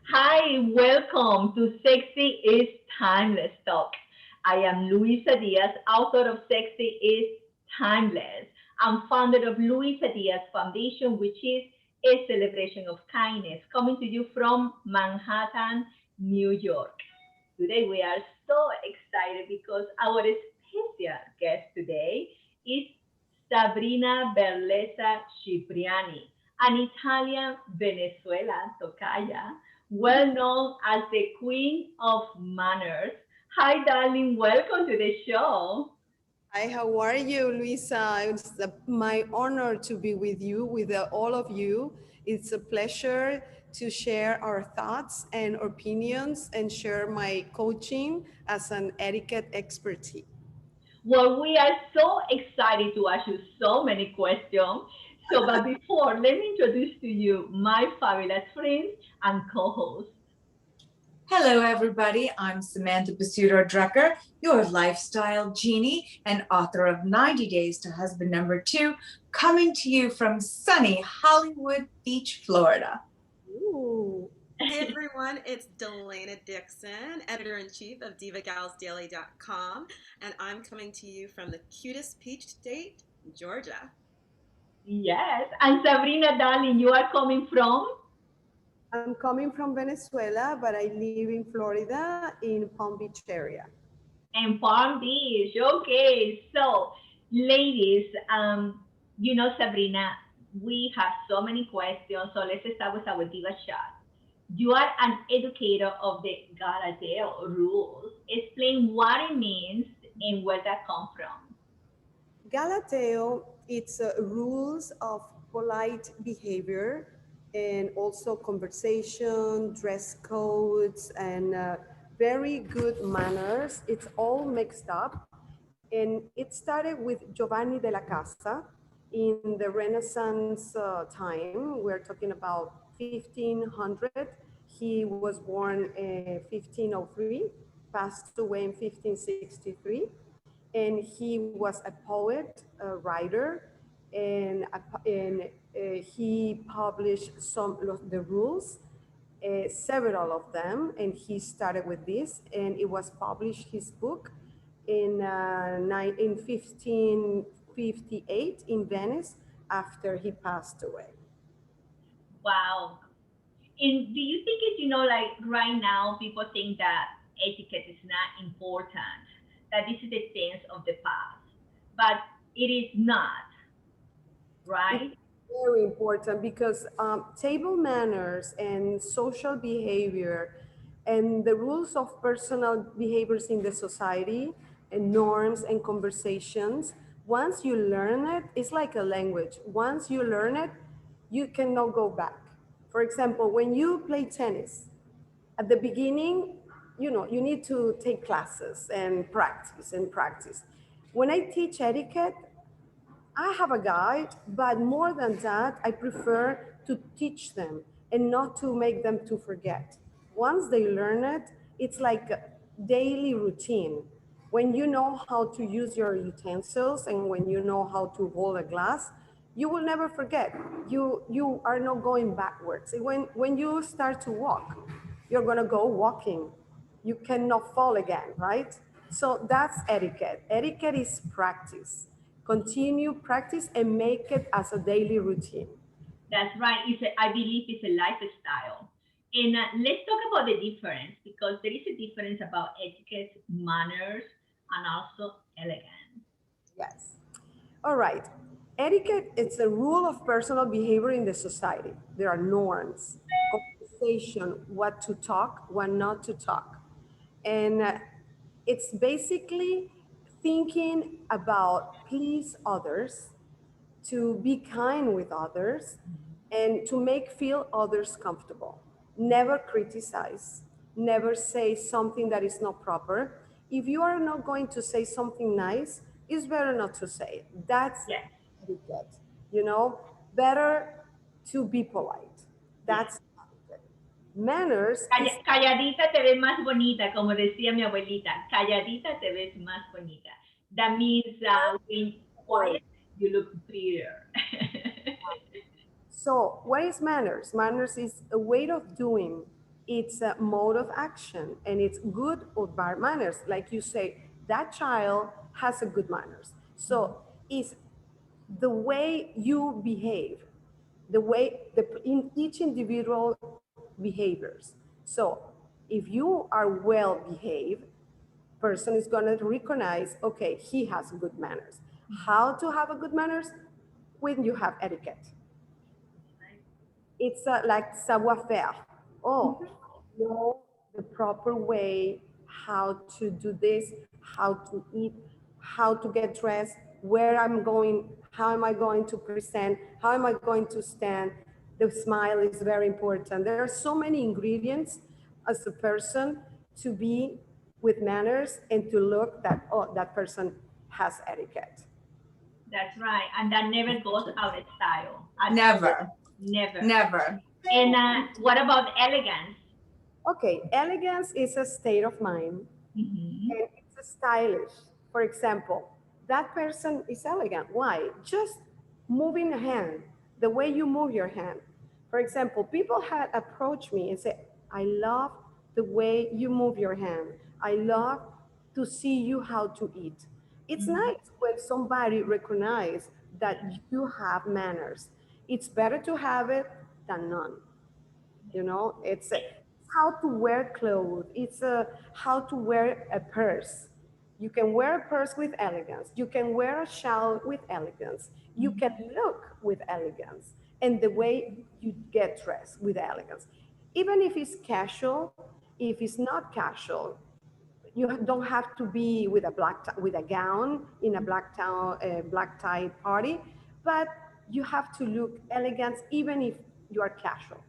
Hi, welcome to Sexy is Timeless Talk. I am Luisa Diaz, author of Sexy is Timeless. I'm founder of Luisa Diaz Foundation, which is a celebration of kindness, coming to you from Manhattan, New York. Today we are so excited because our special guest today is Sabrina Verlezza Cipriani, an Italian Venezuelan tocaya, well known as the Queen of Manners. Hi, darling, welcome to the show. Hi, how are you, Luisa? It's my honor to be with you, with all of you. It's a pleasure to share our thoughts and opinions and share my coaching as an etiquette expertise. Well, we are so excited to ask you so many questions. But before, let me introduce to you my fabulous friends and co-hosts. Hello, everybody. I'm Samantha Drucker, your lifestyle genie and author of 90 Days to Husband Number Two, coming to you from sunny Hollywood Beach, Florida. Ooh. Hey everyone, it's Delaina Dixon, editor-in-chief of divagalsdaily.com, and I'm coming to you from the cutest peach state, Georgia. Yes, and Sabrina, darling, you are coming from? I'm coming from Venezuela, but I live in Florida in Palm Beach area. And Palm Beach. Okay, so ladies, Sabrina, we have so many questions. So let's start with our diva shot. You are an educator of the Galateo Rules. Explain what it means and where that comes from. Galateo, it's rules of polite behavior and also conversation, dress codes, and very good manners. It's all mixed up. And it started with Giovanni della Casa in the Renaissance time. We're talking about 1500. He was born in 1503, passed away in 1563, and he was a poet, a writer, and he published the rules, several of them, and he started with this, and it was published his book in 1558 in Venice after he passed away. Wow. And do you think it's, like right now, people think that etiquette is not important, that this is the things of the past, but it is not, It's right? very important because table manners and social behavior and the rules of personal behaviors in the society and norms and conversations, once you learn it, it's like a language. Once you learn it, you cannot go back. For example, when you play tennis, at the beginning, you need to take classes and practice and practice. When I teach etiquette, I have a guide, but more than that, I prefer to teach them and not to make them to forget. Once they learn it, it's like a daily routine. When you know how to use your utensils and when you know how to hold a glass, you will never forget. You are not going backwards. When you start to walk, you're gonna go walking. You cannot fall again, right? So that's etiquette. Etiquette is practice. Continue practice and make it as a daily routine. That's right. I believe it's a lifestyle. And let's talk about the difference because there is a difference about etiquette, manners, and also elegance. Yes. All right. Etiquette, it's a rule of personal behavior in the society. There are norms, conversation, what to talk, what not to talk. And it's basically thinking about please others, to be kind with others, and to make feel others comfortable. Never criticize, never say something that is not proper. If you are not going to say something nice, it's better not to say it. That's Yes, etiquette. You know, better to be polite. yes. That's etiquette. Manners is Calladita te ves más bonita, como decía mi abuelita. Calladita te ves más bonita. That means when quiet, you look prettier. so what is manners? Manners is a way of doing. it's a mode of action, and it's good or bad manners. Like you say, that child has a good manners. So it's the way you behave, the way in each individual behaviors. So if you are well behaved, person is going to recognize, okay, he has good manners. How to have a good manners? When you have etiquette. It's like savoir-faire. Oh, know the proper way how to do this, how to eat, how to get dressed, where I'm going, how am I going to present, how am I going to stand. The smile is very important. There are so many ingredients as a person to be with manners and to look that, oh, that person has etiquette. That's right. And that never goes out of style. Never. Never. Never. And what about elegance? Okay, elegance is a state of mind, and it's a stylish. For example, that person is elegant. Why? Just moving a hand, the way you move your hand. For example, people had approached me and said, I love the way you move your hand. I love to see you how to eat. It's nice when somebody recognizes that you have manners. It's better to have it than none. You know, it's how to wear clothes. It's how to wear a purse. You can wear a purse with elegance. You can wear a shawl with elegance. You can look with elegance, and the way you get dressed with elegance. Even if it's casual, if it's not casual, you don't have to be with a with a gown in a black tie party, but you have to look elegant even if you are casual.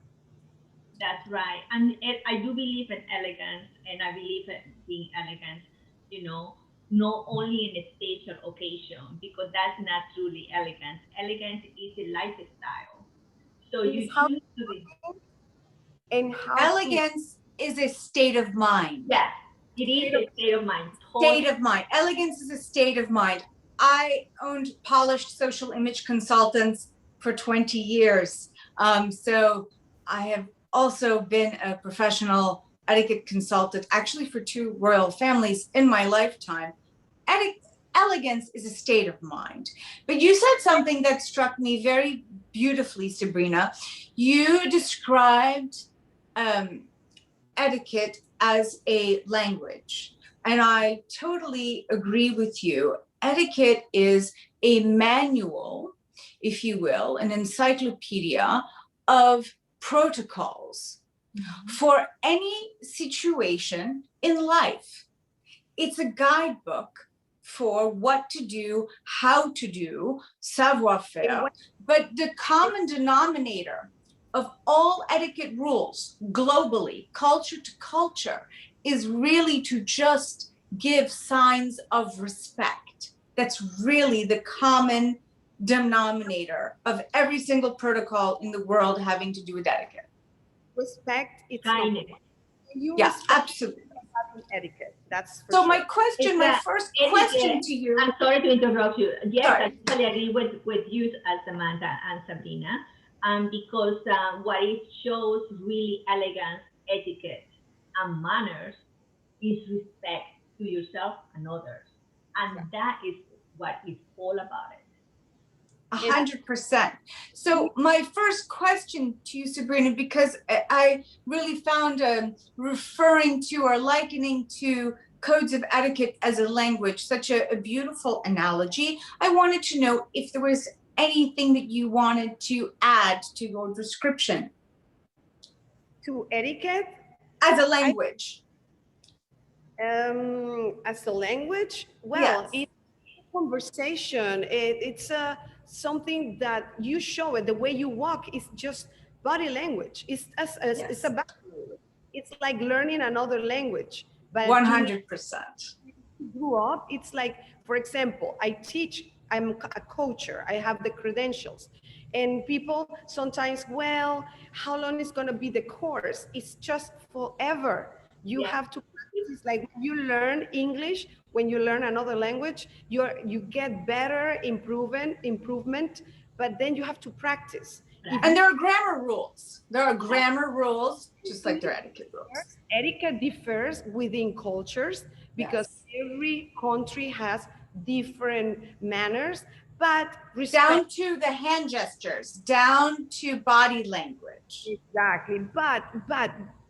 That's right. And I do believe in elegance, and I believe in being elegant, you know, not only in a stage or occasion, because that's not truly elegance. Elegance is a lifestyle. So you Is how choose to be, and how to Elegance is a state of mind. yes, it is a state of mind. State of mind. Elegance is a state of mind. I owned polished social image consultants for 20 years. So I have also been a professional etiquette consultant, actually for two royal families in my lifetime. Elegance is a state of mind. But you said something that struck me very beautifully, Sabrina. You described etiquette as a language. And I totally agree with you. Etiquette is a manual, if you will, an encyclopedia of protocols for any situation in life. It's a guidebook for what to do, how to do, savoir-faire. But the common denominator of all etiquette rules globally, culture to culture, is really to just give signs of respect. That's really the common denominator of every single protocol in the world having to do with etiquette. respect. It's kindness. you Yeah, respect absolutely. etiquette. That's for So sure. my question, my first question to you. I'm sorry to interrupt you. Yes, Sorry. I totally agree with you, Samantha and Sabrina, because what it shows really elegance, etiquette, and manners is respect to yourself and others, and that is what it's all about. It. 100%. So my first question to you, Sabrina, because I really found referring to or likening to codes of etiquette as a language such a beautiful analogy. I wanted to know if there was anything that you wanted to add to your description. To etiquette? As a language. As a language? Well, yes. it's conversation. It's something that you show it. The way you walk is just body language. It's it's a body language. It's like learning another language. But 100%. Grew up, it's like, for example, I teach, I'm a coacher, I have the credentials, and people sometimes, well, how long is going to be the course? It's just forever. You have to practice. It's like you learn English, when you learn another language, you get better improvement, but then you have to practice. And there are grammar rules. There are grammar rules, just like there are etiquette rules. Etiquette differs within cultures because every country has different manners, but down to the hand gestures, down to body language. Exactly, but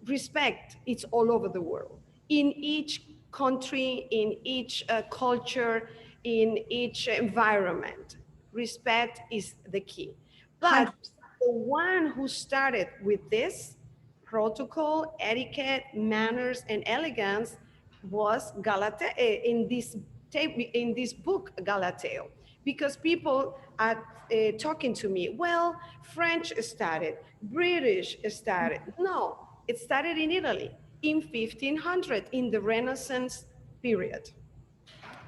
respect, it's all over the world. In each country, in each culture, in each environment, respect is the key. But 100%. the one who started with this protocol, etiquette, manners, and elegance was Galateo in this book, Galateo, because people are talking to me, well, French started, British started. No, it started in Italy in 1500, in the Renaissance period.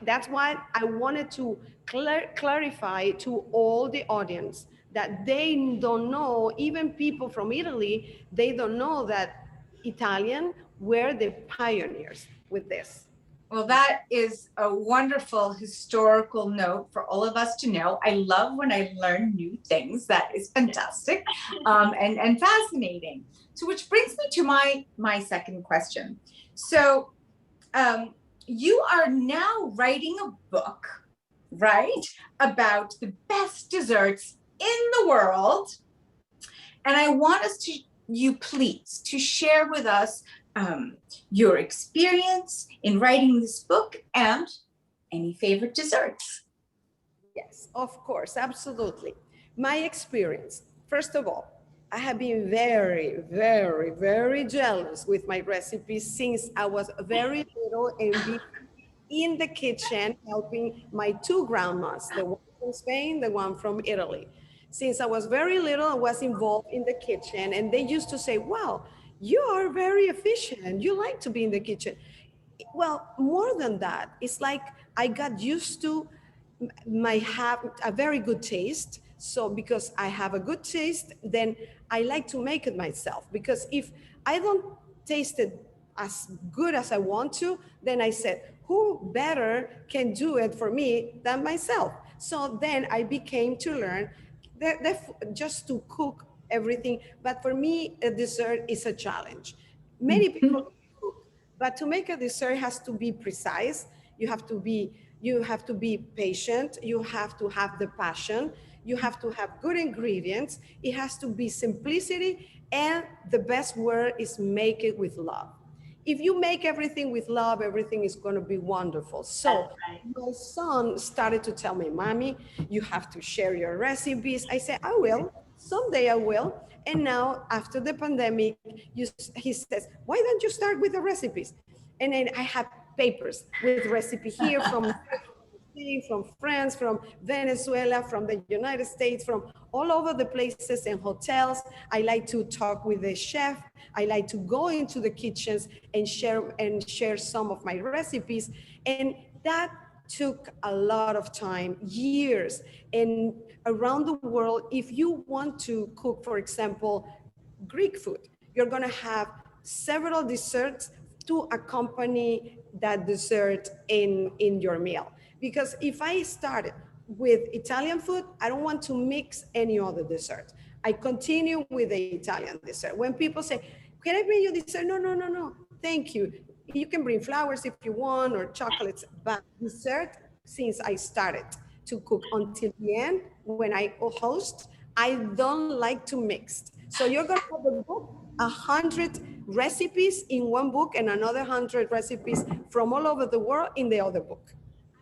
That's why I wanted to clarify to all the audience that they don't know, even people from Italy, they don't know that Italian were the pioneers with this. Well, that is a wonderful historical note for all of us to know. I love when I learn new things. That is fantastic and fascinating. So, which brings me to my second question. So, you are now writing a book, right, about the best desserts in the world. And I want you please to share with us your experience in writing this book and any favorite desserts. Yes, of course, absolutely. My experience, first of all, I have been very, very, very jealous with my recipes since I was very little and be in the kitchen helping my two grandmas, the one from Spain, the one from Italy. Since I was very little, I was involved in the kitchen, and they used to say, wow, you are very efficient. You like to be in the kitchen. Well, more than that, it's like I got used to my have a very good taste. So because I have a good taste, then I like to make it myself. Because if I don't taste it as good as I want to, then I said, who better can do it for me than myself? So then I became to learn just to cook everything. But for me, a dessert is a challenge. Many people cook, but to make a dessert has to be precise. You have to be patient. You have to have the passion. You have to have good ingredients. It has to be simplicity. And the best word is make it with love. If you make everything with love, everything is going to be wonderful. So my son started to tell me, Mommy, you have to share your recipes. I said, I will. Someday I will. And now after the pandemic, he says, why don't you start with the recipes? And then I have papers with recipe here from France, from Venezuela, from the United States, from all over the places and hotels. I like to talk with the chef. I like to go into the kitchens and share some of my recipes. And that took a lot of time, years. And around the world, if you want to cook, for example, Greek food, you're gonna have several desserts to accompany that dessert in your meal. Because if I started with Italian food, I don't want to mix any other dessert. I continue with the Italian dessert. When people say, can I bring you dessert? No, no, no, no, thank you. You can bring flowers if you want or chocolates, but dessert, since I started to cook until the end, when I host, I don't like to mix. So you're gonna have a book, 100 recipes in one book and another 100 recipes from all over the world in the other book.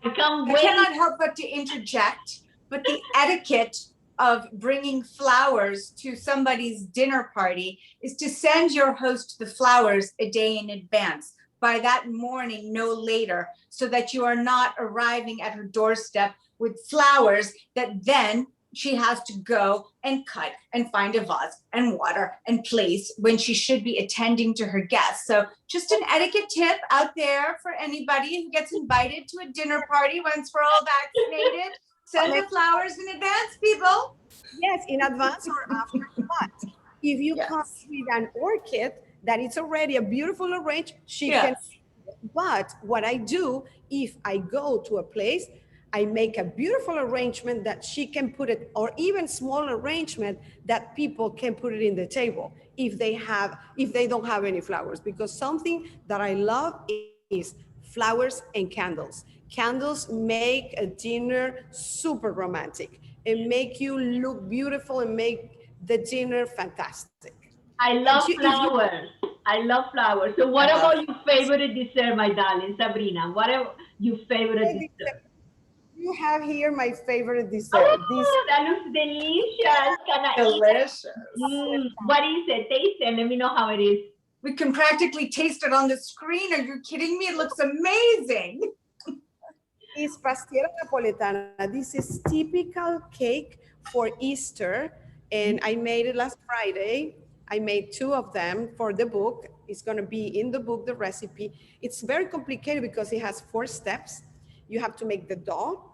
I can't I wait. cannot help but to interject, but the etiquette of bringing flowers to somebody's dinner party is to send your host the flowers a day in advance, by that morning, no later, so that you are not arriving at her doorstep with flowers that then she has to go and cut and find a vase and water and place when she should be attending to her guests. So just an etiquette tip out there for anybody who gets invited to a dinner party once we're all vaccinated. Send the flowers in advance, people. Yes, in advance or after. But if you come with an orchid that it's already a beautiful arranged, she can. But what I do, if I go to a place, I make a beautiful arrangement that she can put it, or even small arrangement that people can put it in the table if they don't have any flowers. Because something that I love is flowers and candles. Candles make a dinner super romantic and make you look beautiful and make the dinner fantastic. I And love if you flowers. I love flowers. So what I love about your favorite dessert, my darling Sabrina? What are your favorite dessert? you have here my favorite dessert. This Oh, that looks delicious. Can I eat it? delicious. What is it? Taste it. Let me know how it is. We can practically taste it on the screen. Are you kidding me? It looks amazing. is pastiera napoletana. This is typical cake for Easter, and I made it last Friday. I made 2 of them for the book. It's going to be in the book, the recipe. It's very complicated because it has 4 steps. You have to make the dough,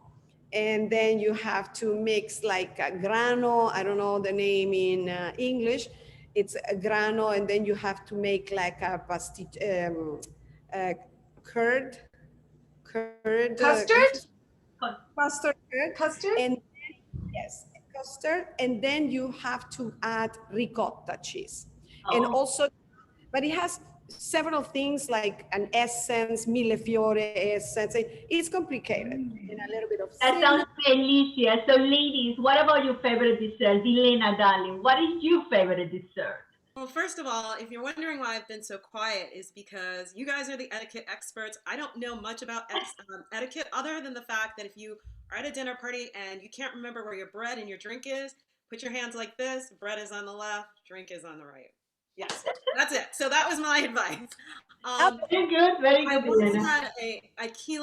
and then you have to mix like a grano. I don't know the name in English. It's a grano, and then you have to make like a curd, Custard? custard curd, Custard? and yes, custard, and then you have to add ricotta cheese, and Oh, also, but it has several things like an essence, millefiore essence. It's complicated, and a little bit of that cinnamon. sounds delicious. So, ladies, what about your favorite dessert? Elena, darling, what is your favorite dessert? Well, first of all, if you're wondering why I've been so quiet, is because you guys are the etiquette experts. I don't know much about etiquette other than the fact that if you are at a dinner party and you can't remember where your bread and your drink is, put your hands like this. Bread is on the left, drink is on the right. Yes, that's it. So that was my advice. Very good, very I good, once Elena. had a key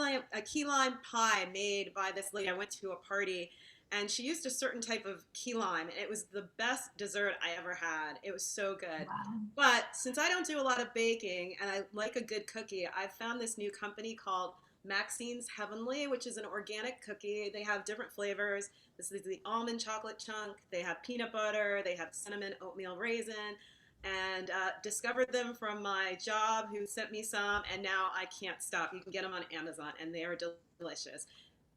lime pie made by this lady. I went to a party and she used a certain type of key lime, and it was the best dessert I ever had. It was so good. Wow. But since I don't do a lot of baking and I like a good cookie, I've found this new company called Maxine's Heavenly, which is an organic cookie. They have different flavors. This is the almond chocolate chunk. They have peanut butter. They have cinnamon oatmeal raisin. And discovered them from my job, who sent me some, and now I can't stop. You can get them on Amazon, and they are delicious.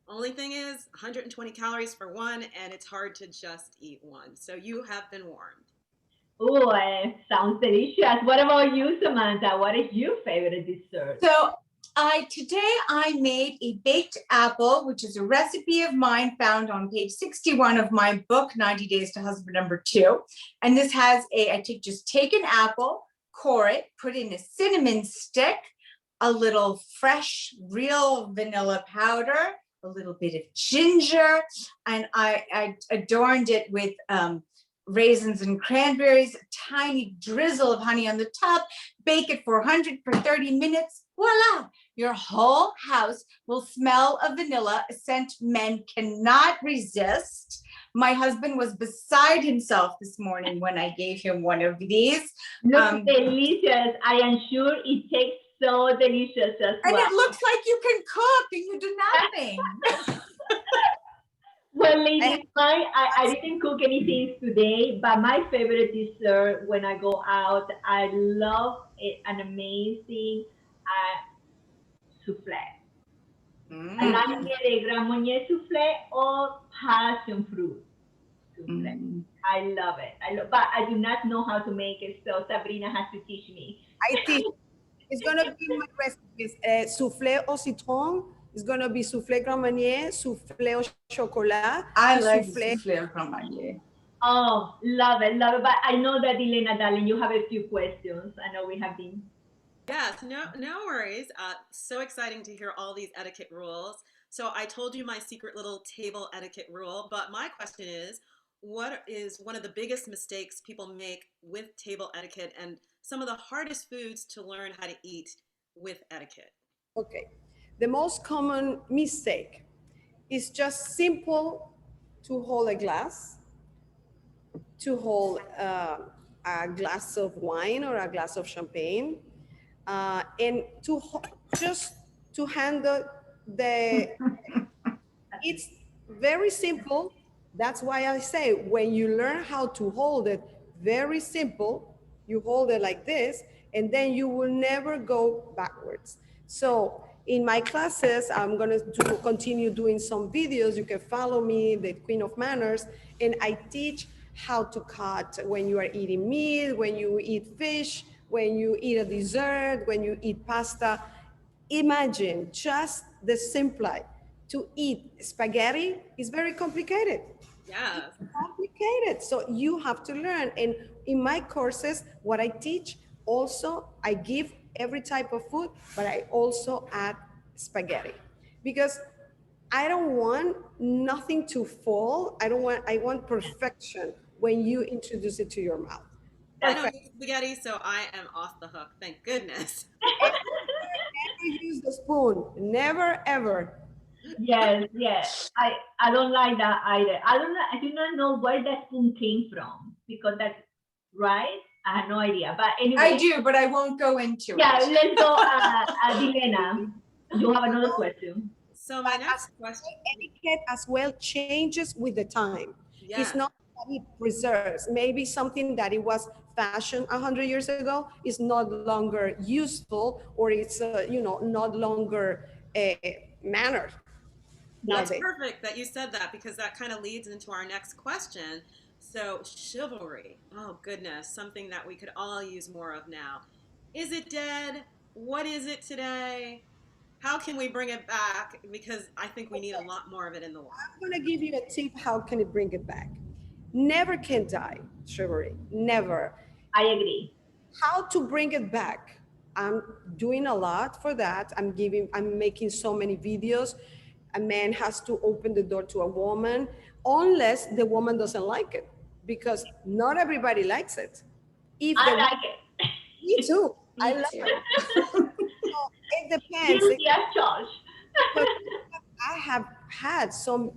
Only thing is 120 calories for one, and it's hard to just eat one. So you have been warned. Oh, sounds delicious. What about you, Samantha? What is your favorite dessert? So today I made a baked apple, which is a recipe of mine found on page 61 of my book, 90 Days to Husband Number 2. And this has just take an apple, core it, put in a cinnamon stick, a little fresh, real vanilla powder, a little bit of ginger, and I adorned it with raisins and cranberries, a tiny drizzle of honey on the top, bake it for 100 for 30 minutes. Voila! Your whole house will smell of vanilla, a scent men cannot resist. My husband was beside himself this morning when I gave him one of these. Looks delicious. I am sure it tastes so delicious as And well. it looks like you can cook and you do nothing. Well, ladies, I didn't cook anything today, but my favorite dessert when I go out, I love an amazing souffle. I like the Grand Marnier souffle or passion fruit souffle. I love it. But I do not know how to make it, so Sabrina has to teach me. I teach. It's gonna be my recipes. Soufflé au citron. It's gonna be soufflé Grand Marnier, soufflé au chocolat. I like soufflé au Grand Marnier. Oh, love it, love it. But I know that, Elena, darling, you have a few questions. I know we have been. Yes, no worries. So exciting to hear all these etiquette rules. So I told you my secret little table etiquette rule, but my question is, what is one of the biggest mistakes people make with table etiquette and some of the hardest foods to learn how to eat with etiquette? Okay. The most common mistake is just simple to hold a glass, to hold a glass of wine or a glass of champagne, and just to handle it's very simple. That's why I say when you learn how to hold it, very simple, you hold it like this, and then you will never go backwards. So in my classes, I'm going to continue doing some videos. You can follow me, the Queen of Manners, and I teach how to cut when you are eating meat, when you eat fish, when you eat a dessert, when you eat pasta. Imagine just the simple. To eat spaghetti is very complicated. Yes. Complicated. So you have to learn. And in my courses, what I teach also, I give every type of food, but I also add spaghetti because I don't want nothing to fall. I want perfection when you introduce it to your mouth. I don't Perfect. eat spaghetti, so I am off the hook. Thank goodness. Never use the spoon. Never, ever. Yes, yes. I don't like that either. I do not know where that spoon came from because that's right. I have no idea. But I anyway, do, but I won't go into yeah, it. let's go, Dilena. You have another question. So my But next as question, etiquette as well changes with the time. yeah, It's not that it preserves. Maybe something that it was fashion 100 years ago is no longer useful, or it's not longer mannered that's nowadays. perfect that you said that because that kind of leads into our next question. So chivalry, oh goodness, something that we could all use more of now. Is it dead? What is it today? How can we bring it back? Because I think we need a lot more of it in the world. I'm gonna give you a tip. How can it bring it back? Never can die, chivalry. Never. I agree. How to bring it back? I'm doing a lot for that. I'm making so many videos. A man has to open the door to a woman unless the woman doesn't like it, because not everybody likes it. If I the like it. Me too. I Me love too. it. So it depends. Guilty as charged. But I have had some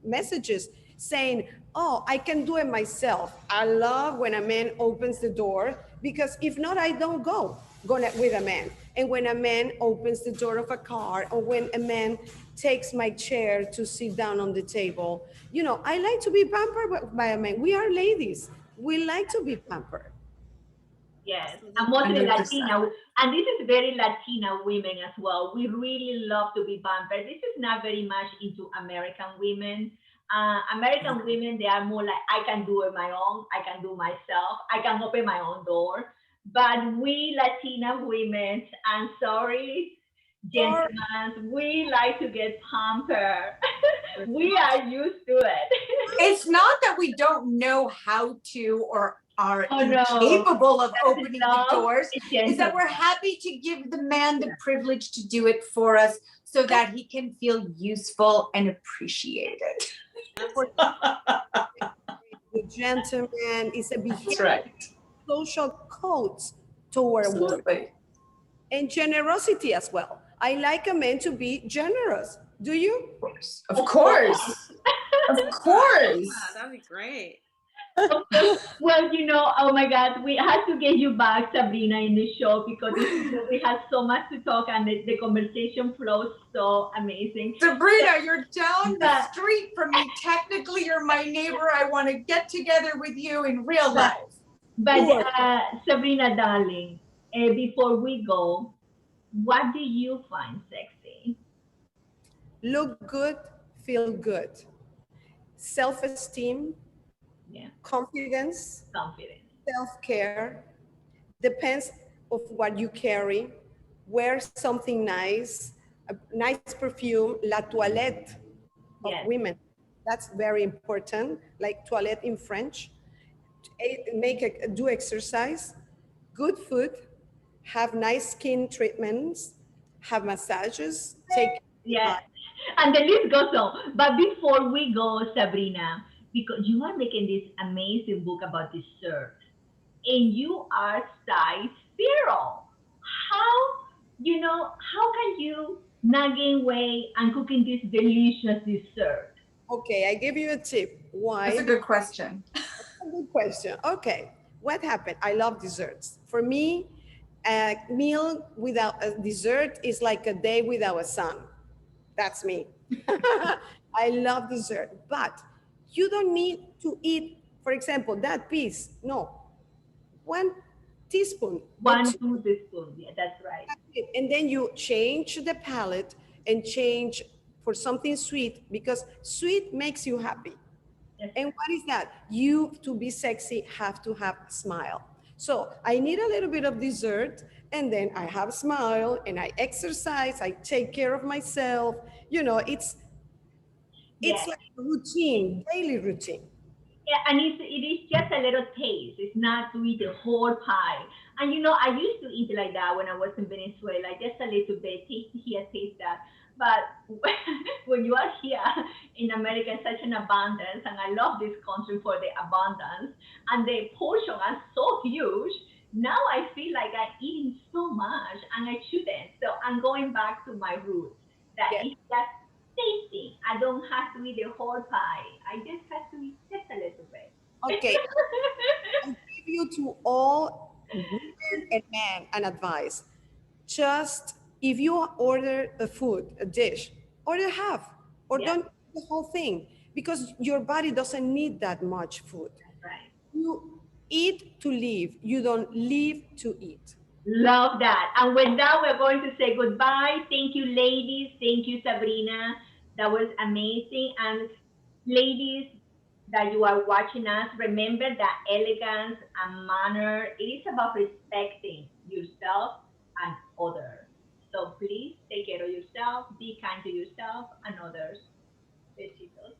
messages saying, "Oh, I can do it myself." I love when a man opens the door, because if not, I don't go with a man. And when a man opens the door of a car, or when a man takes my chair to sit down on the table, I like to be pampered by a man. We are ladies. We like to be pampered. Yes, and Absolutely. mostly 100%. Latina, and this is very Latina women as well. We really love to be pampered. This is not very much into American women. American women, they are more like, I can do it my own, I can do myself, I can open my own door. But we Latina women, I'm sorry, Or gentlemen, we like to get pampered. We are used to it. It's not that we don't know how to or are Oh no, incapable of that's opening the love, doors. it's Is that gentle. we're happy to give the man the privilege to do it for us so that he can feel useful and appreciated. Absolutely. the gentleman is a That's behavior, right. social codes toward women, Absolutely. and generosity as well. I like a man to be generous. Do you? Of course. Of course. Of course. Yeah, that'd be great. Well, oh my God, we had to get you back, Sabrina, in the show because we had so much to talk and the conversation flows so amazing. Sabrina, you're down the But, street from me. Technically, you're my neighbor. I want to get together with you in real but, life. but Sure. Sabrina, darling, before we go, what do you find sexy? Look good, feel good. Self-esteem, Yeah, confidence, confidence. self-care, depends of what you carry. Wear something nice, a nice perfume, la toilette of Yes, women. That's very important, like toilette in French. Do exercise, good food, have nice skin treatments, have massages, take yes. And the list goes on. But before we go, Sabrina, because you are making this amazing book about dessert, and you are size zero. How can you not gain weight and cooking this delicious dessert? Okay, I give you a tip. That's Why? a good question. A good question. Okay, what happened? I love desserts. For me, a meal without a dessert is like a day without a sun. That's me. I love dessert, but you don't need to eat, for example, that piece. No, one teaspoon or One, two two teaspoons. Yeah, that's right. And then you change the palate and change for something sweet, because sweet makes you happy. Yes, And what is that? You, to be sexy, have to have a smile. So I need a little bit of dessert, and then I have a smile, and I exercise, I take care of myself. You know, it's yes. like a routine, daily routine. Yeah, and it is just a little taste. It's not to eat the whole pie. And you know, I used to eat like that when I was in Venezuela, just a little bit, taste here, taste that. But when you are here in America, such an abundance, and I love this country for the abundance, and the portion are so huge. Now I feel like I'm eating so much, and I shouldn't. So I'm going back to my roots. That Yes. is just tasting. I don't have to eat the whole pie. I just have to eat just a little bit. Okay. I give you to all women and men an advice. Just if you order a food, a dish, order half, or Yeah, don't eat the whole thing, because your body doesn't need that much food. that's right. You eat to live, you don't live to eat. Love that. And with that, we're going to say goodbye. Thank you, ladies. Thank you, Sabrina. That was amazing. And ladies that you are watching us, remember that elegance and manner, it is about respecting yourself and others. So please take care of yourself, be kind to yourself and others. Besitos.